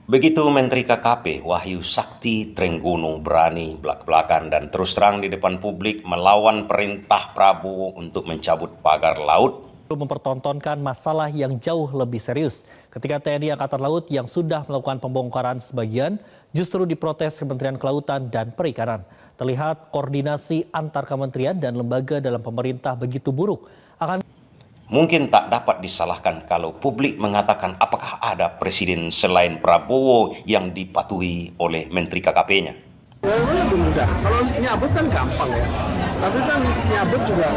Begitu Menteri KKP Wahyu Sakti Trenggono berani belak-belakan dan terus terang di depan publik melawan perintah Prabowo untuk mencabut pagar laut. Mempertontonkan masalah yang jauh lebih serius ketika TNI Angkatan Laut yang sudah melakukan pembongkaran sebagian justru diprotes Kementerian Kelautan dan Perikanan. Terlihat koordinasi antar kementerian dan lembaga dalam pemerintah begitu buruk. Mungkin tak dapat disalahkan kalau publik mengatakan apakah ada presiden selain Prabowo yang dipatuhi oleh Menteri KKP-nya. Lebih mudah. Kalau nyabut kan gampang ya. Tapi kan nyabut juga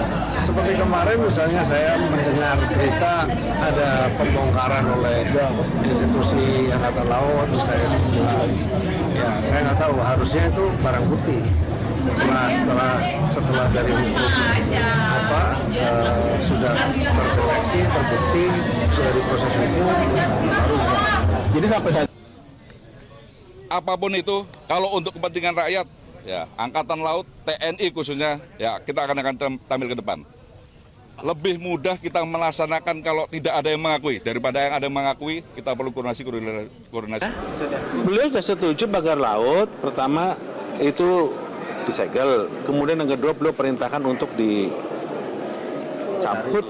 seperti kemarin misalnya saya mendengar berita ada pembongkaran oleh institusi Angkatan Laut, misalnya ya saya nggak tahu, harusnya itu barang bukti. Setelah dari hukum sudah terkoreksi, terbukti, sudah diproses hukum, harus. Jadi sampai saat apapun itu, kalau untuk kepentingan rakyat, ya Angkatan Laut, TNI khususnya, ya kita akan tampil ke depan. Lebih mudah kita melaksanakan kalau tidak ada yang mengakui daripada yang ada yang mengakui. Kita perlu koordinasi. Beliau sudah setuju pagar laut. Pertama itu disegel, kemudian yang kedua beliau perintahkan untuk dicabut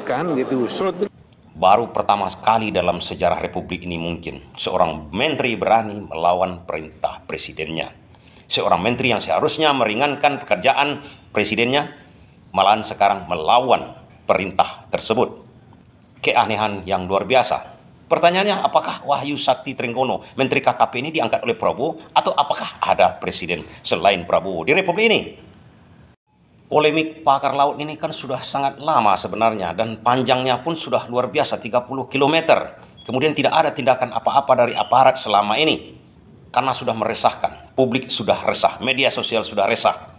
kan, diusut. Baru pertama sekali dalam sejarah Republik ini mungkin seorang menteri berani melawan perintah presidennya. Seorang menteri yang seharusnya meringankan pekerjaan presidennya, malahan sekarang melawan perintah tersebut. Keanehan yang luar biasa. Pertanyaannya, apakah Wahyu Sakti Trenggono, Menteri KKP ini diangkat oleh Prabowo, atau apakah ada presiden selain Prabowo di Republik ini? Polemik pagar laut ini kan sudah sangat lama sebenarnya, dan panjangnya pun sudah luar biasa, 30 km. Kemudian tidak ada tindakan apa-apa dari aparat selama ini, karena sudah meresahkan. Publik sudah resah, media sosial sudah resah.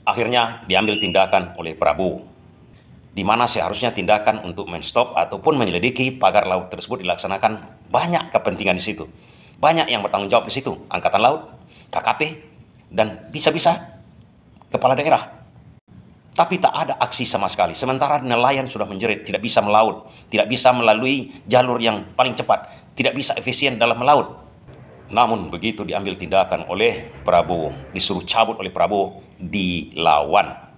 Akhirnya diambil tindakan oleh Prabowo, di mana seharusnya tindakan untuk menstop ataupun menyelidiki pagar laut tersebut dilaksanakan. Banyak kepentingan di situ, banyak yang bertanggung jawab di situ, Angkatan Laut, KKP, dan bisa-bisa kepala daerah. Tapi tak ada aksi sama sekali. Sementara nelayan sudah menjerit, tidak bisa melaut, tidak bisa melalui jalur yang paling cepat, tidak bisa efisien dalam melaut. Namun begitu diambil tindakan oleh Prabowo, disuruh cabut oleh Prabowo, dilawan.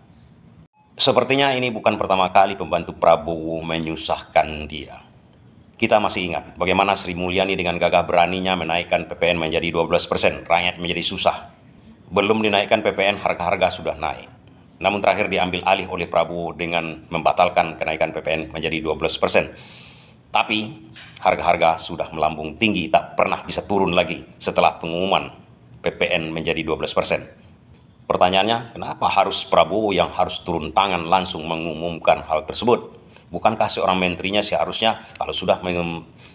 Sepertinya ini bukan pertama kali pembantu Prabowo menyusahkan dia. Kita masih ingat bagaimana Sri Mulyani dengan gagah beraninya menaikkan PPN menjadi 12%, rakyat menjadi susah. Belum dinaikkan PPN, harga-harga sudah naik. Namun terakhir diambil alih oleh Prabowo dengan membatalkan kenaikan PPN menjadi 12%. Tapi harga-harga sudah melambung tinggi, tak pernah bisa turun lagi setelah pengumuman PPN menjadi 12%. Pertanyaannya, kenapa harus Prabowo yang harus turun tangan langsung mengumumkan hal tersebut? Bukankah seorang menterinya seharusnya kalau sudah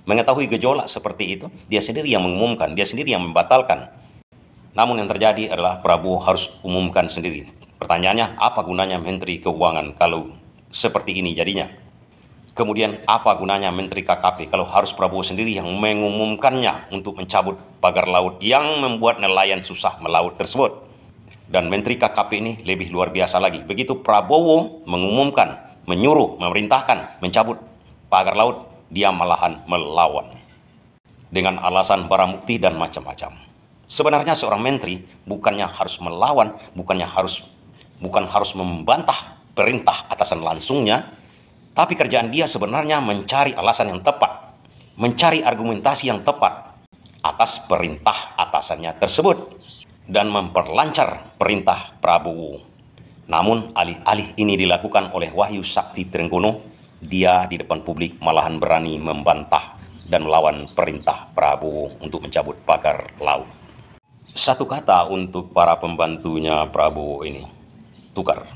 mengetahui gejolak seperti itu, dia sendiri yang mengumumkan, dia sendiri yang membatalkan? Namun yang terjadi adalah Prabowo harus umumkan sendiri. Pertanyaannya, apa gunanya Menteri Keuangan kalau seperti ini jadinya? Kemudian apa gunanya Menteri KKP kalau harus Prabowo sendiri yang mengumumkannya untuk mencabut pagar laut yang membuat nelayan susah melaut tersebut? Dan Menteri KKP ini lebih luar biasa lagi. Begitu Prabowo mengumumkan, menyuruh, memerintahkan mencabut pagar laut, dia malahan melawan dengan alasan barang bukti dan macam-macam. Sebenarnya seorang menteri bukan harus melawan, bukan harus membantah perintah atasan langsungnya, tapi kerjaan dia sebenarnya mencari alasan yang tepat, mencari argumentasi yang tepat atas perintah atasannya tersebut, dan memperlancar perintah Prabowo. Namun alih-alih ini dilakukan oleh Wahyu Sakti Trenggono, dia di depan publik malahan berani membantah dan melawan perintah Prabowo untuk mencabut pagar laut. Satu kata untuk para pembantunya Prabowo ini, tukar.